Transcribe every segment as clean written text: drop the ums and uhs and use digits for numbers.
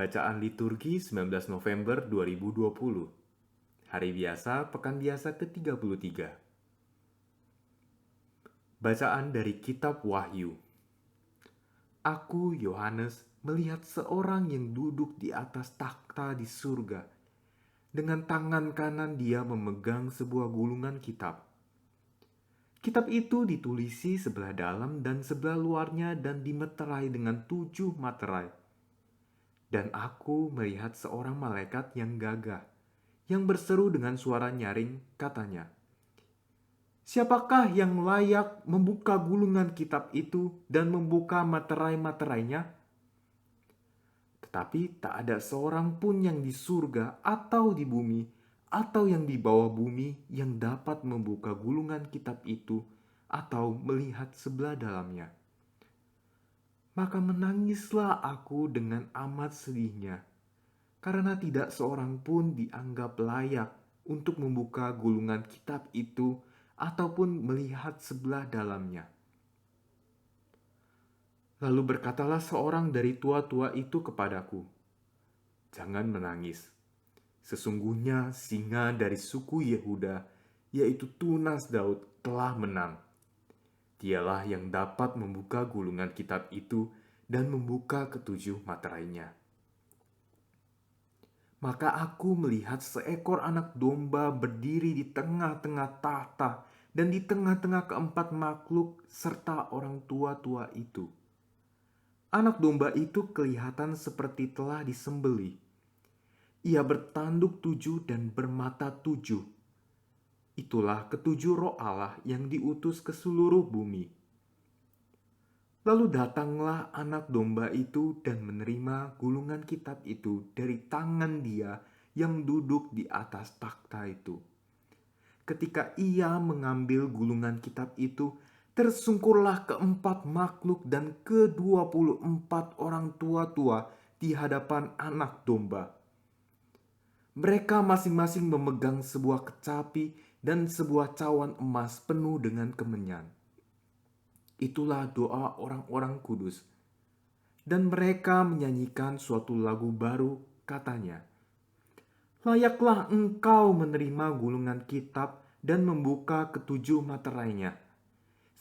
Bacaan liturgi 19 November 2020. Hari biasa, pekan biasa ke-33. Bacaan dari Kitab Wahyu. Aku, Yohanes, melihat seorang yang duduk di atas takhta di surga. Dengan tangan kanan dia memegang sebuah gulungan kitab. Kitab itu ditulisi sebelah dalam dan sebelah luarnya dan dimeterai dengan 7 materai. Dan aku melihat seorang malaikat yang gagah, yang berseru dengan suara nyaring, katanya, "Siapakah yang layak membuka gulungan kitab itu dan membuka materai-materainya?" Tetapi tak ada seorang pun yang di surga atau di bumi atau yang di bawah bumi yang dapat membuka gulungan kitab itu atau melihat sebelah dalamnya. Maka menangislah aku dengan amat sedihnya, karena tidak seorang pun dianggap layak untuk membuka gulungan kitab itu ataupun melihat sebelah dalamnya. Lalu berkatalah seorang dari tua-tua itu kepadaku, "Jangan menangis. Sesungguhnya singa dari suku Yehuda, yaitu tunas Daud, telah menang. Dialah yang dapat membuka gulungan kitab itu dan membuka ketujuh materainya." Maka aku melihat seekor anak domba berdiri di tengah-tengah tahta dan di tengah-tengah keempat makhluk serta orang tua-tua itu. Anak domba itu kelihatan seperti telah disembelih. Ia bertanduk 7 dan bermata 7. Itulah ketujuh roh Allah yang diutus ke seluruh bumi. Lalu datanglah anak domba itu dan menerima gulungan kitab itu dari tangan dia yang duduk di atas takhta itu. Ketika ia mengambil gulungan kitab itu, tersungkurlah keempat makhluk dan ke-24 orang tua-tua di hadapan anak domba. Mereka masing-masing memegang sebuah kecapi dan sebuah cawan emas penuh dengan kemenyan. Itulah doa orang-orang kudus. Dan mereka menyanyikan suatu lagu baru, katanya, "Layaklah engkau menerima gulungan kitab dan membuka ketujuh materainya.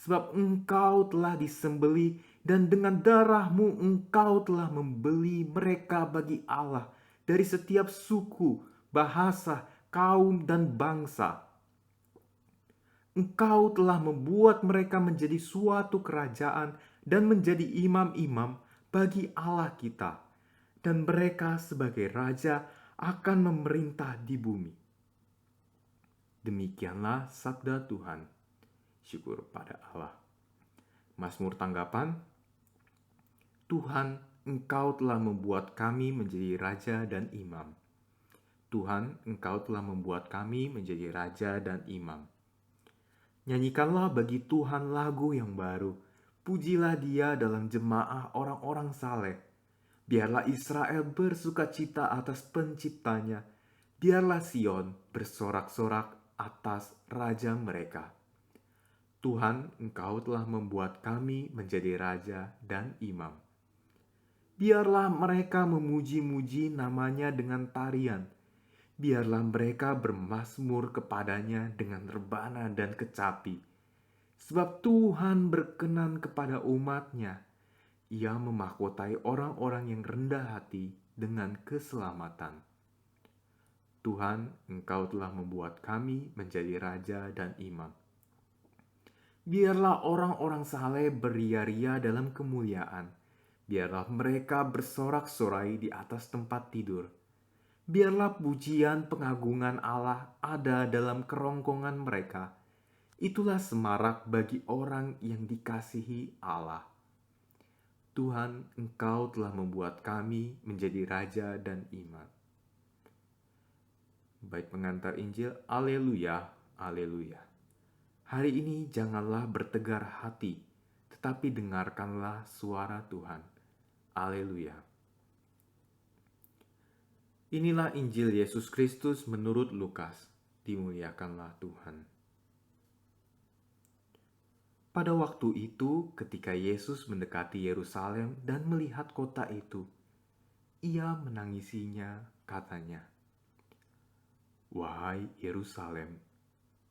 Sebab engkau telah disembeli dan dengan darahmu engkau telah membeli mereka bagi Allah dari setiap suku, bahasa, kaum, dan bangsa. Engkau telah membuat mereka menjadi suatu kerajaan dan menjadi imam-imam bagi Allah kita. Dan mereka sebagai raja akan memerintah di bumi." Demikianlah sabda Tuhan. Syukur pada Allah. Mazmur tanggapan, "Tuhan, Engkau telah membuat kami menjadi raja dan imam." Tuhan, Engkau telah membuat kami menjadi raja dan imam. Nyanyikanlah bagi Tuhan lagu yang baru. Pujilah Dia dalam jemaah orang-orang saleh. Biarlah Israel bersukacita atas penciptanya. Biarlah Sion bersorak-sorak atas raja mereka. Tuhan, Engkau telah membuat kami menjadi raja dan imam. Biarlah mereka memuji-muji namanya dengan tarian. Biarlah mereka bermazmur kepadanya dengan rebana dan kecapi. Sebab Tuhan berkenan kepada umat-Nya. Ia memahkotai orang-orang yang rendah hati dengan keselamatan. Tuhan, Engkau telah membuat kami menjadi raja dan imam. Biarlah orang-orang saleh beria-ria dalam kemuliaan. Biarlah mereka bersorak-sorai di atas tempat tidur. Biarlah pujian pengagungan Allah ada dalam kerongkongan mereka. Itulah semarak bagi orang yang dikasihi Allah. Tuhan, Engkau telah membuat kami menjadi raja dan imam. Bait pengantar Injil, Haleluya, Haleluya. Hari ini janganlah bertegar hati, tetapi dengarkanlah suara Tuhan. Haleluya. Inilah Injil Yesus Kristus menurut Lukas. Dimuliakanlah Tuhan. Pada waktu itu, ketika Yesus mendekati Yerusalem dan melihat kota itu, Ia menangisinya, katanya, "Wahai Yerusalem,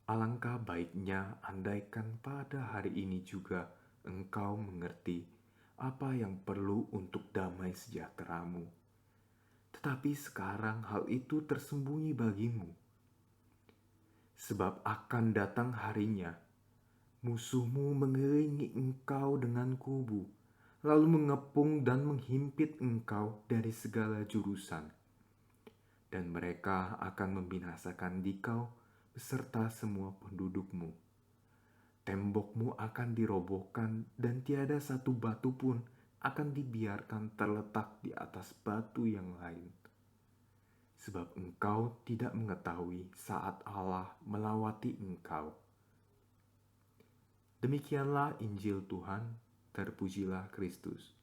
alangkah baiknya andaikan pada hari ini juga engkau mengerti apa yang perlu untuk damai sejahteramu. Tetapi sekarang hal itu tersembunyi bagimu. Sebab akan datang harinya, musuhmu mengelilingi engkau dengan kubu, lalu mengepung dan menghimpit engkau dari segala jurusan. Dan mereka akan membinasakan dikau beserta semua pendudukmu. Tembokmu akan dirobohkan dan tiada satu batu pun akan dibiarkan terletak di atas batu yang lain. Sebab engkau tidak mengetahui saat Allah melawati engkau." Demikianlah Injil Tuhan, terpujilah Kristus.